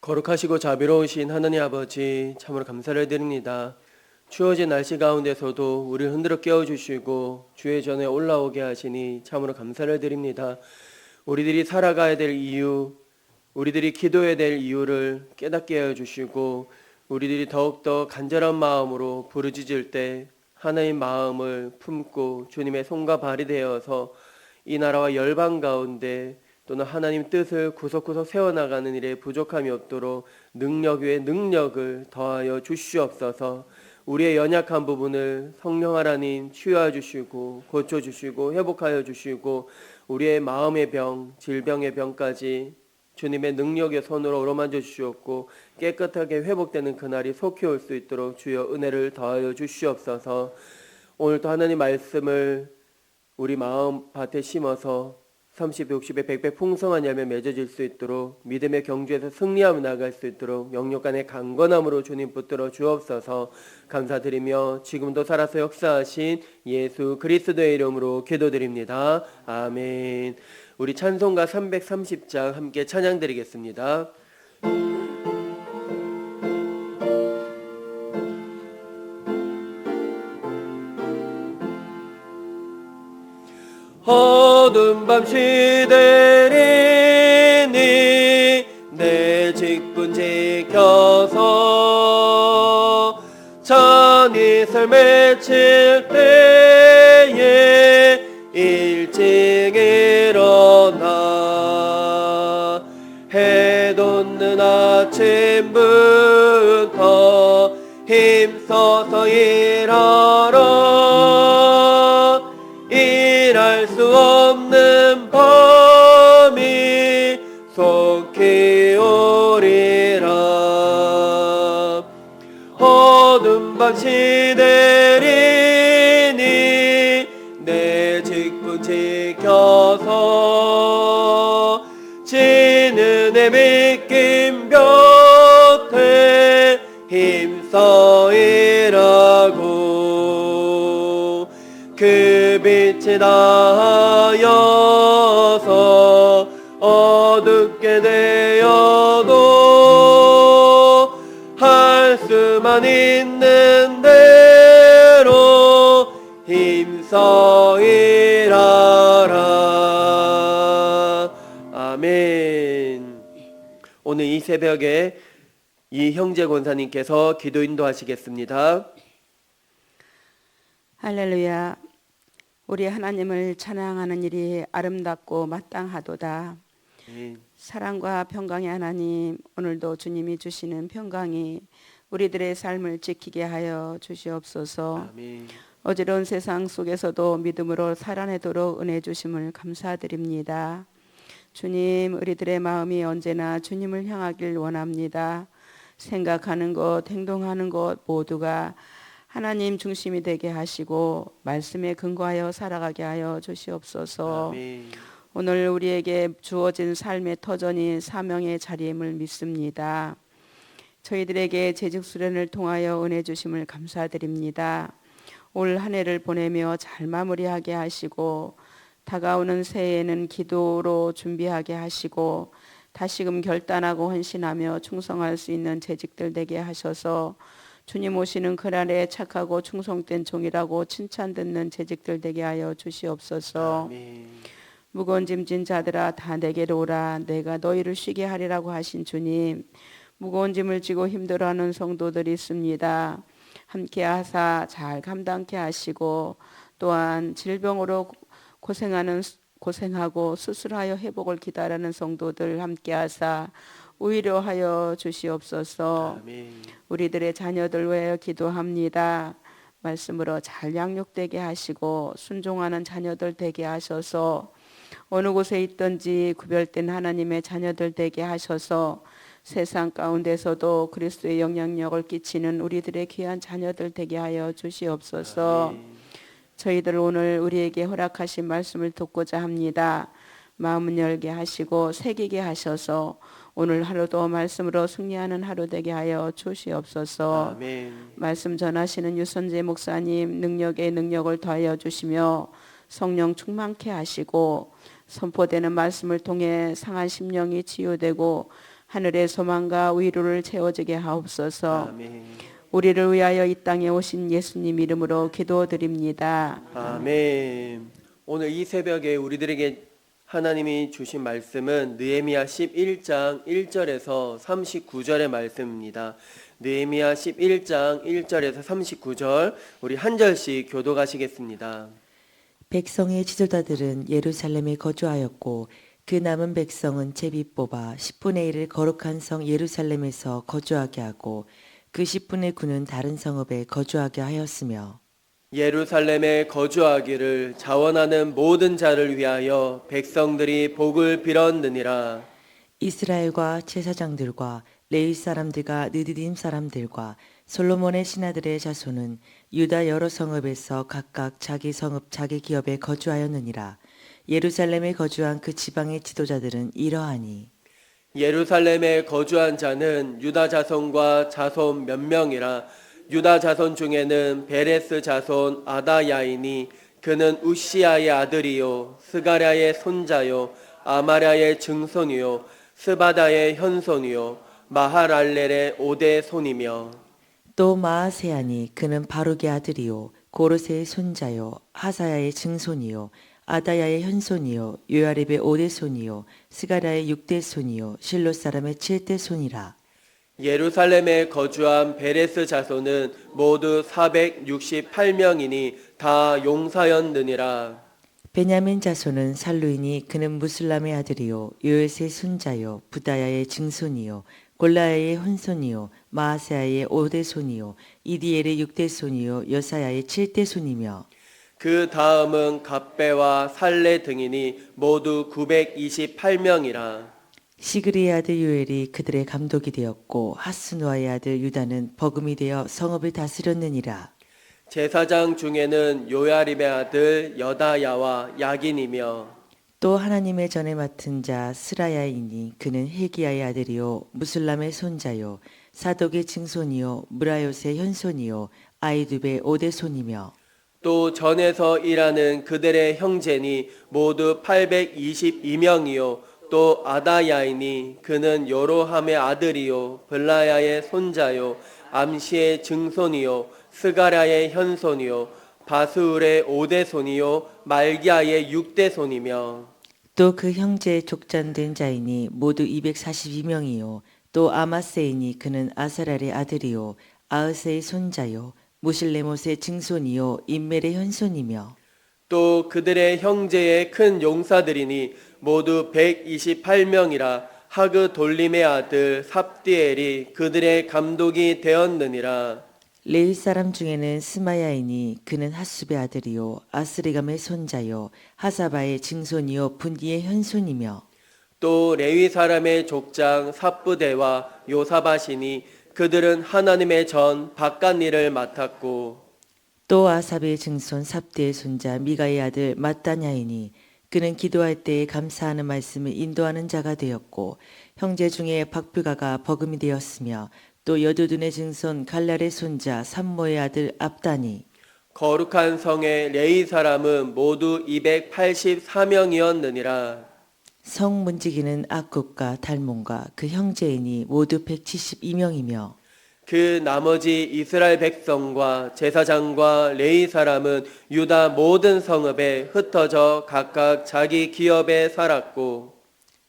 거룩하시고 자비로우신 하나님 아버지, 참으로 감사를 드립니다. 추워진 날씨 가운데서도 우리를 흔들어 깨워주시고 주의 전에 올라오게 하시니 참으로 감사를 드립니다. 우리들이 살아가야 될 이유, 우리들이 기도해야 될 이유를 깨닫게 해주시고 우리들이 더욱더 간절한 마음으로 부르짖을 때 하나님의 마음을 품고 주님의 손과 발이 되어서 이 나라와 열방 가운데 또는 하나님 뜻을 구석구석 세워나가는 일에 부족함이 없도록 능력 위에 능력을 더하여 주시옵소서. 우리의 연약한 부분을 성령 하나님 치유해 주시고 고쳐주시고 회복하여 주시고 우리의 마음의 병, 질병의 병까지 주님의 능력의 손으로 어루만져 주시옵고 깨끗하게 회복되는 그날이 속히 올 수 있도록 주여 은혜를 더하여 주시옵소서. 오늘도 하나님 말씀을 우리 마음 밭에 심어서 30, 60에 100배 풍성한 열매 맺어질 수 있도록 믿음의 경주에서 승리하며 나갈 수 있도록 영육간의 강건함으로 주님 붙들어 주옵소서. 감사드리며 지금도 살아서 역사하신 예수 그리스도의 이름으로 기도드립니다. 아멘. 우리 찬송가 330장 함께 찬양드리겠습니다. 어두운 밤 시대리니 내 직분 지켜서 찬이슬 맺힐 때에 일찍 일어나 해 돋는 아침부터 힘써서 일하라. 일할 수 없는 밤이 속히 오리라. 어두운 밤 시대리니 내 직분 지켜서 지는 의 믿김 곁에 힘써 일하고 그 빛이 나여서 어둡게 되어도 할 수만 있는 대로 힘써 일하라. 아멘. 오늘 이 새벽에 이형제 권사님께서 기도 인도하시겠습니다. 할렐루야. 우리 하나님을 찬양하는 일이 아름답고 마땅하도다. 사랑과 평강의 하나님, 오늘도 주님이 주시는 평강이 우리들의 삶을 지키게 하여 주시옵소서. 아멘. 어지러운 세상 속에서도 믿음으로 살아내도록 은혜 주심을 감사드립니다. 주님, 우리들의 마음이 언제나 주님을 향하길 원합니다. 생각하는 것, 행동하는 것 모두가 하나님 중심이 되게 하시고 말씀에 근거하여 살아가게 하여 주시옵소서. 아멘. 오늘 우리에게 주어진 삶의 터전이 사명의 자리임을 믿습니다. 저희들에게 재직 수련을 통하여 은혜 주심을 감사드립니다. 올 한 해를 보내며 잘 마무리하게 하시고 다가오는 새해에는 기도로 준비하게 하시고 다시금 결단하고 헌신하며 충성할 수 있는 재직들 되게 하셔서 주님 오시는 그날에 착하고 충성된 종이라고 칭찬 듣는 재직들 되게 하여 주시옵소서. 아멘. 무거운 짐진 자들아 다 내게로 오라. 내가 너희를 쉬게 하리라고 하신 주님, 무거운 짐을 지고 힘들어하는 성도들이 있습니다. 함께 하사 잘 감당케 하시고 또한 질병으로 고생하고 수술하여 회복을 기다리는 성도들 함께 하사 위로하여 주시옵소서. 아멘. 우리들의 자녀들 위하여 기도합니다. 말씀으로 잘 양육되게 하시고 순종하는 자녀들 되게 하셔서 어느 곳에 있든지 구별된 하나님의 자녀들 되게 하셔서 세상 가운데서도 그리스도의 영향력을 끼치는 우리들의 귀한 자녀들 되게 하여 주시옵소서. 아멘. 저희들 오늘 우리에게 허락하신 말씀을 듣고자 합니다. 마음은 열게 하시고 새기게 하셔서 오늘 하루도 말씀으로 승리하는 하루 되게 하여 주시옵소서. 아멘. 말씀 전하시는 유선재 목사님 능력에 능력을 더하여 주시며 성령 충만케 하시고 선포되는 말씀을 통해 상한 심령이 치유되고 하늘의 소망과 위로를 채워주게 하옵소서. 아멘. 우리를 위하여 이 땅에 오신 예수님 이름으로 기도드립니다. 아멘. 오늘 이 새벽에 우리들에게 하나님이 주신 말씀은 느헤미야 11장 1절에서 39절의 말씀입니다. 느헤미야 11장 1절에서 39절 우리 한 절씩 교독하시겠습니다. 백성의 지도자들은 예루살렘에 거주하였고 그 남은 백성은 제비 뽑아 10분의 1을 거룩한 성 예루살렘에서 거주하게 하고 그 10분의 9는 다른 성읍에 거주하게 하였으며 예루살렘에 거주하기를 자원하는 모든 자를 위하여 백성들이 복을 빌었느니라. 이스라엘과 제사장들과 레위 사람들과 느디딤 사람들과 솔로몬의 신하들의 자손은 유다 여러 성읍에서 각각 자기 성읍 자기 기업에 거주하였느니라. 예루살렘에 거주한 그 지방의 지도자들은 이러하니 예루살렘에 거주한 자는 유다 자손과 자손 몇 명이라. 유다 자손 중에는 베레스 자손 아다야이니 그는 우시아의 아들이요 스가랴의 손자요 아마랴의 증손이요 스바다의 현손이요 마하랄렐의 오대 손이며 또 마아세아니 그는 바룩의 아들이요 고르세의 손자요 하사야의 증손이요 아다야의 현손이요 요야립의 오대손이요 스가랴의 육대손이요 실로 사람의 칠대손이라. 예루살렘에 거주한 베레스 자손은 모두 468명이니 다 용사였느니라. 베냐민 자손은 살루이니 그는 무슬람의 아들이요 요엘의 손자요 부다야의 증손이요 골라야의 혼손이요 마아세아의 오대손이요 이디엘의 육대손이요 여사야의 칠대손이며 그 다음은 갑배와 살레 등이니 모두 928명이라. 시그리의 아들 요엘이 그들의 감독이 되었고 하스누아의 아들 유다는 버금이 되어 성읍을 다스렸느니라. 제사장 중에는 요야립의 아들 여다야와 야긴이며 또 하나님의 전에 맡은 자 스라야이니 그는 헬기야의 아들이요 무슬람의 손자요 사독의 증손이요 무라요스의 현손이요 아이두베의 오대손이며 또 전에서 일하는 그들의 형제니 모두 822명이요 또 아다야이니 그는 요로함의 아들이요 블라야의 손자요 암시의 증손이요 스가랴의 현손이요 바스울의 오대손이요 말기야의 육대손이며 또 그 형제의 족장된 자이니 모두 242명이요 또 아마세이니 그는 아사랄의 아들이요 아으세의 손자요 무실레못의 증손이요 인멜의 현손이며 또 그들의 형제의 큰 용사들이니 모두 128명이라. 하그 돌림의 아들 삽디엘이 그들의 감독이 되었느니라. 레위 사람 중에는 스마야이니 그는 핫숲의 아들이요 아스리감의 손자요 하사바의 증손이요 분디의 현손이며 또 레위 사람의 족장 삽부대와 요사바시니 그들은 하나님의 전 바깥 일을 맡았고 또 아삽의 증손 삽디의 손자 미가의 아들 마따냐이니 그는 기도할 때에 감사하는 말씀을 인도하는 자가 되었고 형제 중에 박뷰가가 버금이 되었으며 또 여두둔의 증손 갈랄의 손자 삼모의 아들 압다니 거룩한 성의 레위 사람은 모두 284명이었느니라. 성 문지기는 악굽과 달몬과 그 형제이니 모두 172명이며 그 나머지 이스라엘 백성과 제사장과 레위 사람은 유다 모든 성읍에 흩어져 각각 자기 기업에 살았고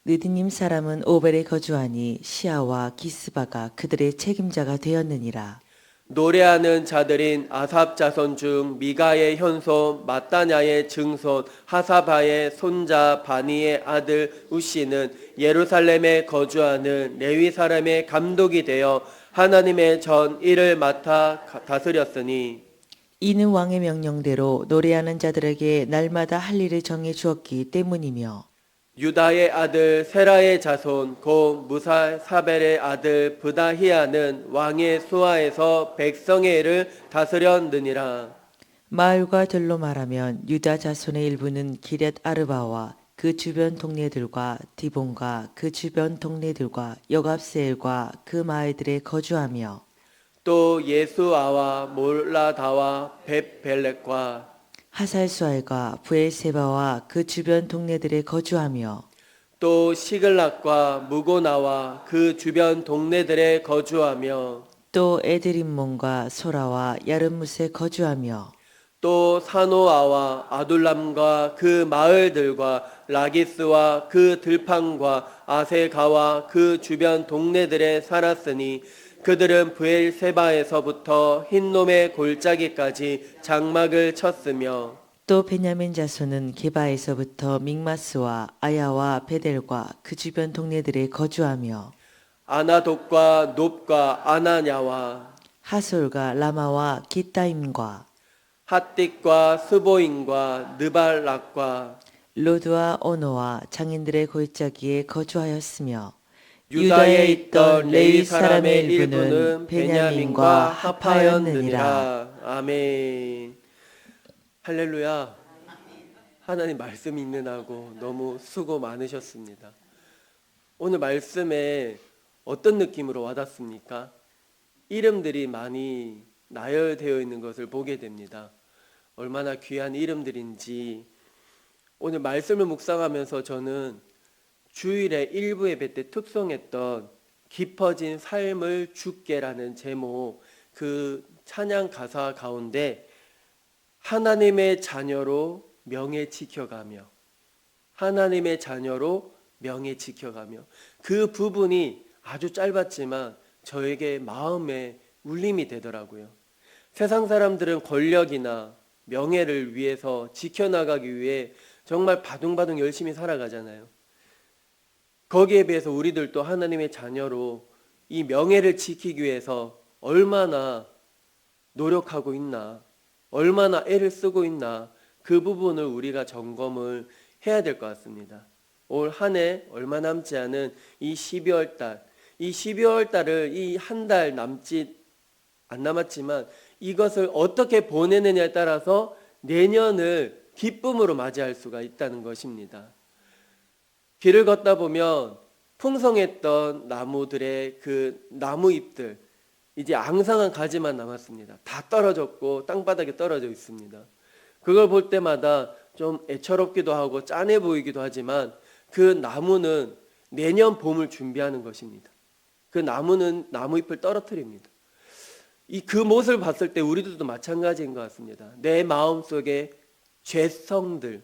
느디님 사람은 오벨에 거주하니 시아와 기스바가 그들의 책임자가 되었느니라. 노래하는 자들인 아삽 자손 중 미가의 현손 마따냐의 증손 하사바의 손자 바니의 아들 우시는 예루살렘에 거주하는 레위 사람의 감독이 되어 하나님의 전 일을 맡아 다스렸으니 이는 왕의 명령대로 노래하는 자들에게 날마다 할 일을 정해 주었기 때문이며 유다의 아들 세라의 자손 곧 무사사벨의 아들 브다히아는 왕의 수하에서 백성의 일을 다스렸느니라. 마을과 들로 말하면 유다 자손의 일부는 기럇 아르바와 그 주변 동네들과 디본과 그 주변 동네들과 여갑세엘과 그 마을들에 거주하며 또 예수아와 몰라다와 벳벨렉과 하살수알과 부엘세바와 그 주변 동네들에 거주하며 또 시글락과 무고나와 그 주변 동네들에 거주하며 또 에드림몬과 소라와 야르뭇에 거주하며 또 사노아와 아둘람과 그 마을들과 라기스와 그 들판과 아세가와 그 주변 동네들에 살았으니 그들은 브엘세바에서부터 흰놈의 골짜기까지 장막을 쳤으며 또 베냐민 자손은 게바에서부터 믹마스와 아야와 베델과 그 주변 동네들에 거주하며 아나돗과 놉과 아나냐와 하솔과 라마와 기타임과 핫딕과 스보임과 느발락과 로드와 오노와 장인들의 골짜기에 거주하였으며 유다에 있던 레위 사람의 일부는 베냐민과 합하였느니라. 아멘. 할렐루야. 하나님 말씀 읽느라고 너무 수고 많으셨습니다. 오늘 말씀에 어떤 느낌으로 와닿습니까? 이름들이 많이 나열되어 있는 것을 보게 됩니다. 얼마나 귀한 이름들인지. 오늘 말씀을 묵상하면서 저는 주일에 일부 예배 때 특송했던 깊어진 삶을 주께라는 제목, 그 찬양 가사 가운데 하나님의 자녀로 명예 지켜가며, 하나님의 자녀로 명예 지켜가며, 그 부분이 아주 짧았지만 저에게 마음에 울림이 되더라고요. 세상 사람들은 권력이나 명예를 위해서 지켜나가기 위해 정말 바둥바둥 열심히 살아가잖아요. 거기에 비해서 우리들도 하나님의 자녀로 이 명예를 지키기 위해서 얼마나 노력하고 있나, 얼마나 애를 쓰고 있나, 그 부분을 우리가 점검을 해야 될 것 같습니다. 올 한 해 얼마 남지 않은 이 12월 달, 이 12월 달을 이 한 달 남짓 안 남았지만 이것을 어떻게 보내느냐에 따라서 내년을 기쁨으로 맞이할 수가 있다는 것입니다. 길을 걷다 보면 풍성했던 나무들의 그 나무 잎들, 이제 앙상한 가지만 남았습니다. 다 떨어졌고 땅바닥에 떨어져 있습니다. 그걸 볼 때마다 좀 애처롭기도 하고 짠해 보이기도 하지만 그 나무는 내년 봄을 준비하는 것입니다. 그 나무는 나무잎을 떨어뜨립니다. 그 모습을 봤을 때 우리들도 마찬가지인 것 같습니다. 내 마음속에 죄성들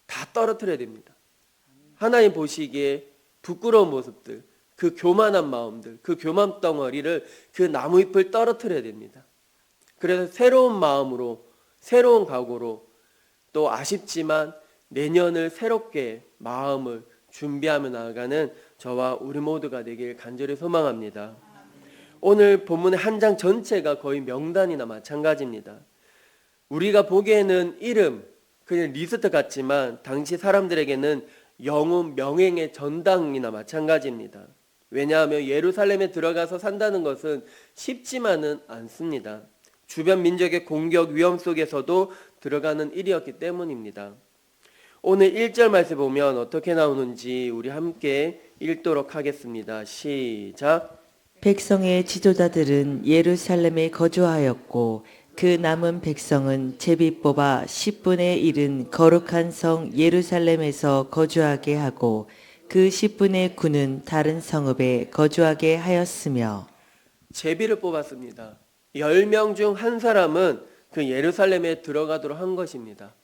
다 떨어뜨려야 됩니다. 하나님 보시기에 부끄러운 모습들, 그 교만한 마음들, 그 교만 덩어리를, 그 나무잎을 떨어뜨려야 됩니다. 그래서 새로운 마음으로, 새로운 각오로, 또 아쉽지만 내년을 새롭게 마음을 준비하며 나아가는 저와 우리 모두가 되길 간절히 소망합니다. 오늘 본문의 한 장 전체가 거의 명단이나 마찬가지입니다. 우리가 보기에는 이름, 그냥 리스트 같지만 당시 사람들에게는 영웅 명예의 전당이나 마찬가지입니다. 왜냐하면 예루살렘에 들어가서 산다는 것은 쉽지만은 않습니다. 주변 민족의 공격 위험 속에서도 들어가는 일이었기 때문입니다. 오늘 1절 말씀 보면 어떻게 나오는지 우리 함께 읽도록 하겠습니다. 시작. 백성의 지도자들은 예루살렘에 거주하였고 그 남은 백성은 제비 뽑아 10분의 1은 거룩한 성 예루살렘에서 거주하게 하고 그 10분의 9는 다른 성읍에 거주하게 하였으며 제비를 뽑았습니다. 10명 중 한 사람은 그 예루살렘에 들어가도록 한 것입니다.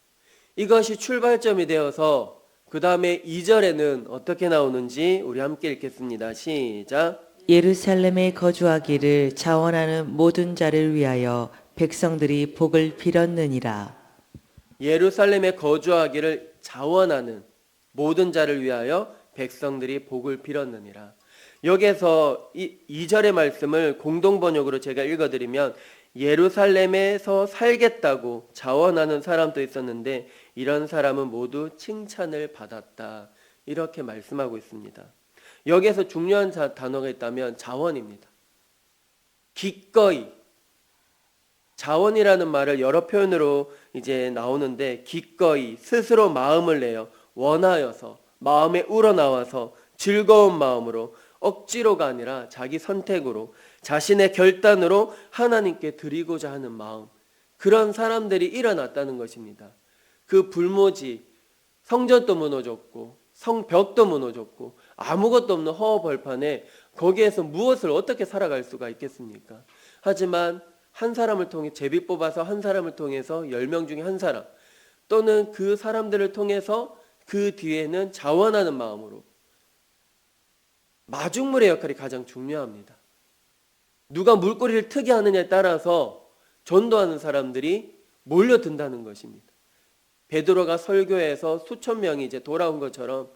이것이 출발점이 되어서 그 다음에 2절에는 어떻게 나오는지 우리 함께 읽겠습니다. 시작. 예루살렘에 거주하기를 자원하는 모든 자를 위하여 백성들이 복을 빌었느니라. 예루살렘에 거주하기를 자원하는 모든 자를 위하여 백성들이 복을 빌었느니라. 여기에서 이 2절의 말씀을 공동번역으로 제가 읽어드리면 예루살렘에서 살겠다고 자원하는 사람도 있었는데 이런 사람은 모두 칭찬을 받았다. 이렇게 말씀하고 있습니다. 여기에서 중요한 단어가 있다면 자원입니다. 기꺼이. 자원이라는 말을 여러 표현으로 이제 나오는데 기꺼이 스스로 마음을 내어 원하여서 마음에 우러나와서 즐거운 마음으로 억지로가 아니라 자기 선택으로 자신의 결단으로 하나님께 드리고자 하는 마음, 그런 사람들이 일어났다는 것입니다. 그 불모지 성전도 무너졌고 성벽도 무너졌고 아무것도 없는 허허벌판에 거기에서 무엇을 어떻게 살아갈 수가 있겠습니까? 하지만 한 사람을 통해 제비 뽑아서 한 사람을 통해서 10명 중에 한 사람 또는 그 사람들을 통해서 그 뒤에는 자원하는 마음으로 마중물의 역할이 가장 중요합니다. 누가 물꼬리를 트게 하느냐에 따라서 전도하는 사람들이 몰려든다는 것입니다. 베드로가 설교해서 수천 명이 이제 돌아온 것처럼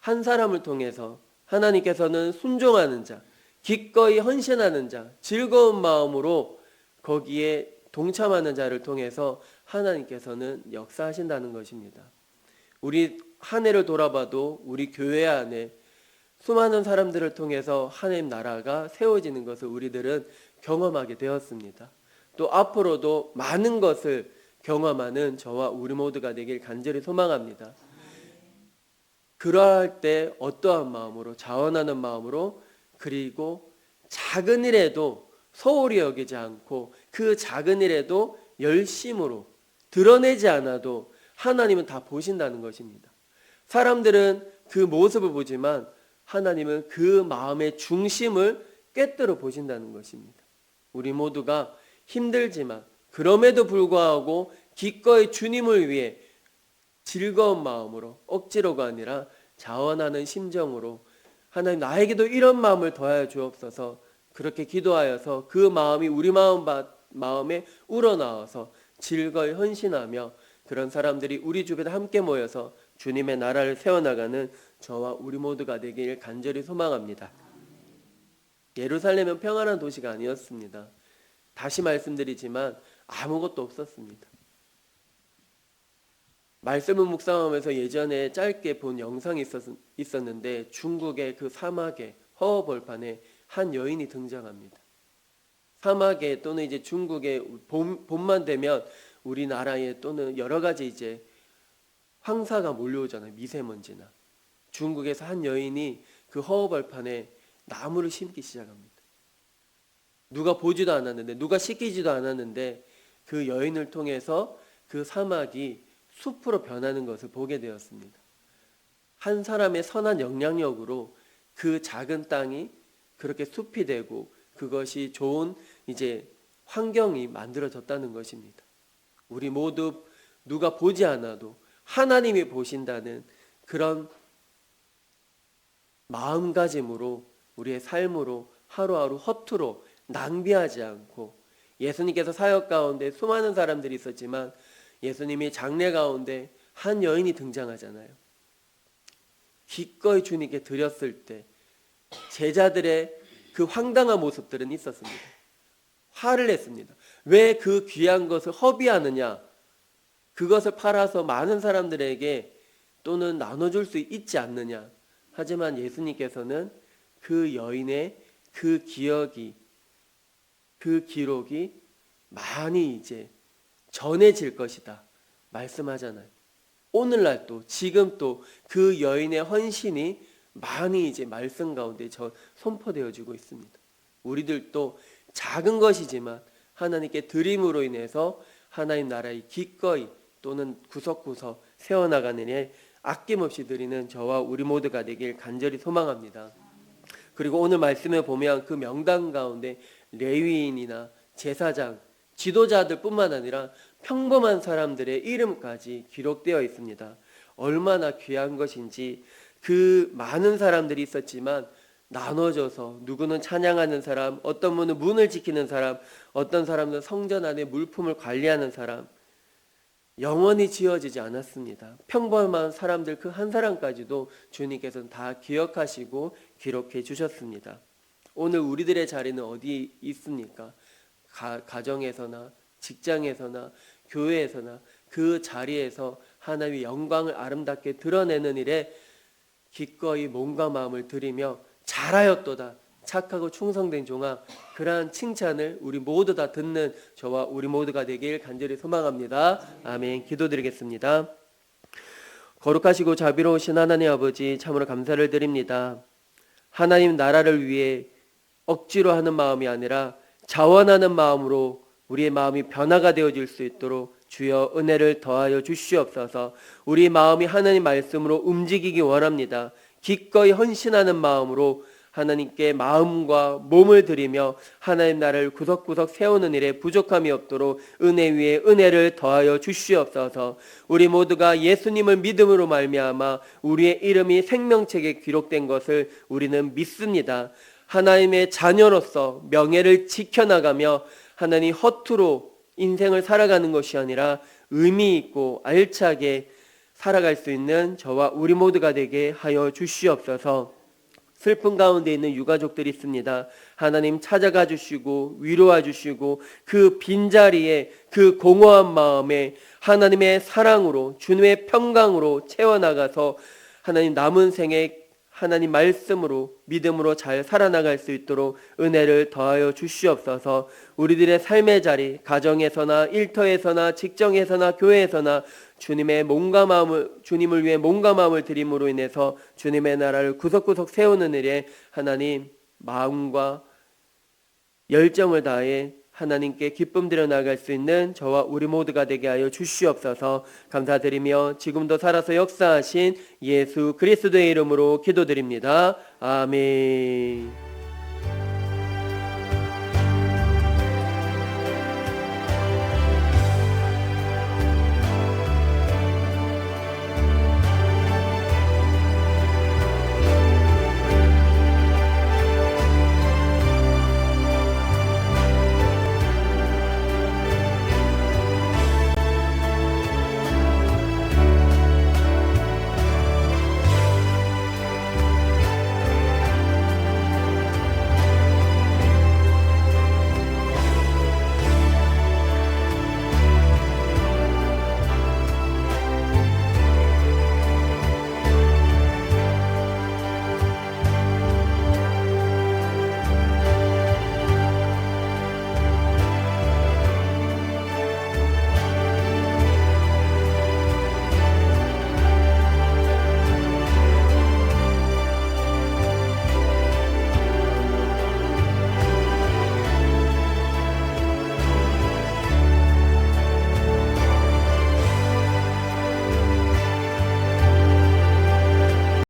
한 사람을 통해서 하나님께서는 순종하는 자, 기꺼이 헌신하는 자, 즐거운 마음으로 거기에 동참하는 자를 통해서 하나님께서는 역사하신다는 것입니다. 우리 한 해를 돌아봐도 우리 교회 안에 수많은 사람들을 통해서 하나님 나라가 세워지는 것을 우리들은 경험하게 되었습니다. 또 앞으로도 많은 것을 경험하는 저와 우리 모두가 되길 간절히 소망합니다. 그러할 때 어떠한 마음으로, 자원하는 마음으로, 그리고 작은 일에도 소홀히 여기지 않고 그 작은 일에도 열심으로 드러내지 않아도 하나님은 다 보신다는 것입니다. 사람들은 그 모습을 보지만 하나님은 그 마음의 중심을 꿰뚫어 보신다는 것입니다. 우리 모두가 힘들지만 그럼에도 불구하고 기꺼이 주님을 위해 즐거운 마음으로, 억지로가 아니라 자원하는 심정으로 하나님 나에게도 이런 마음을 더하여 주옵소서, 그렇게 기도하여서 그 마음이 우리 마음에 우러나와서 즐거이 헌신하며 그런 사람들이 우리 주변에 함께 모여서 주님의 나라를 세워나가는 저와 우리 모두가 되길 간절히 소망합니다. 예루살렘은 평안한 도시가 아니었습니다. 다시 말씀드리지만 아무것도 없었습니다. 말씀을 묵상하면서 예전에 짧게 본 영상이 있었는데 중국의 그 사막의 허허벌판에 한 여인이 등장합니다. 사막에 또는 이제 중국의 봄만 되면 우리나라에 또는 여러 가지 이제 황사가 몰려오잖아요. 미세먼지나. 중국에서 한 여인이 그 허허벌판에 나무를 심기 시작합니다. 누가 보지도 않았는데, 누가 시키지도 않았는데 그 여인을 통해서 그 사막이 숲으로 변하는 것을 보게 되었습니다. 한 사람의 선한 영향력으로 그 작은 땅이 그렇게 숲이 되고 그것이 좋은 이제 환경이 만들어졌다는 것입니다. 우리 모두 누가 보지 않아도 하나님이 보신다는 그런 마음가짐으로 우리의 삶으로 하루하루 허투루 낭비하지 않고, 예수님께서 사역 가운데 수많은 사람들이 있었지만 예수님이 장례 가운데 한 여인이 등장하잖아요. 기꺼이 주님께 드렸을 때 제자들의 그 황당한 모습들은 있었습니다. 화를 냈습니다. 왜 그 귀한 것을 허비하느냐? 그것을 팔아서 많은 사람들에게 또는 나눠줄 수 있지 않느냐? 하지만 예수님께서는 그 여인의 그 기억이, 그 기록이 많이 이제 전해질 것이다 말씀하잖아요. 오늘날 또 지금 또 그 여인의 헌신이 많이 이제 말씀 가운데 선포되어지고 있습니다. 우리들도 작은 것이지만 하나님께 드림으로 인해서 하나님 나라의 기꺼이 또는 구석구석 세워나가는 일 아낌없이 드리는 저와 우리 모두가 되길 간절히 소망합니다. 그리고 오늘 말씀에 보면 그 명단 가운데 레위인이나 제사장, 지도자들 뿐만 아니라 평범한 사람들의 이름까지 기록되어 있습니다. 얼마나 귀한 것인지. 그 많은 사람들이 있었지만 나눠져서 누구는 찬양하는 사람, 어떤 분은 문을 지키는 사람, 어떤 사람은 성전 안에 물품을 관리하는 사람, 영원히 지어지지 않았습니다. 평범한 사람들 그 한 사람까지도 주님께서는 다 기억하시고 기록해 주셨습니다. 오늘 우리들의 자리는 어디 있습니까? 가정에서나 직장에서나 교회에서나 그 자리에서 하나님의 영광을 아름답게 드러내는 일에 기꺼이 몸과 마음을 들이며 잘하였도다, 착하고 충성된 종아, 그러한 칭찬을 우리 모두 다 듣는 저와 우리 모두가 되길 간절히 소망합니다. 아멘. 기도드리겠습니다. 거룩하시고 자비로우신 하나님 아버지, 참으로 감사를 드립니다. 하나님 나라를 위해 억지로 하는 마음이 아니라 자원하는 마음으로 우리의 마음이 변화가 되어질 수 있도록 주여 은혜를 더하여 주시옵소서. 우리 마음이 하나님 말씀으로 움직이기 원합니다. 기꺼이 헌신하는 마음으로 하나님께 마음과 몸을 드리며 하나님 나라를 구석구석 세우는 일에 부족함이 없도록 은혜 위에 은혜를 더하여 주시옵소서. 우리 모두가 예수님을 믿음으로 말미암아 우리의 이름이 생명책에 기록된 것을 우리는 믿습니다. 하나님의 자녀로서 명예를 지켜나가며 하나님 허투루 인생을 살아가는 것이 아니라 의미 있고 알차게 살아갈 수 있는 저와 우리 모두가 되게 하여 주시옵소서. 슬픔 가운데 있는 유가족들이 있습니다. 하나님 찾아가 주시고 위로해 주시고 그 빈자리에 그 공허한 마음에 하나님의 사랑으로 주님의 평강으로 채워나가서 하나님 남은 생에 하나님 말씀으로 믿음으로 잘 살아나갈 수 있도록 은혜를 더하여 주시옵소서. 우리들의 삶의 자리, 가정에서나 일터에서나 직장에서나 교회에서나 주님의 몸과 마음을 주님을 위해 몸과 마음을 드림으로 인해서 주님의 나라를 구석구석 세우는 일에 하나님 마음과 열정을 다해 하나님께 기쁨 드려 나갈 수 있는 저와 우리 모두가 되게 하여 주시옵소서. 감사드리며 지금도 살아서 역사하신 예수 그리스도의 이름으로 기도드립니다. 아멘.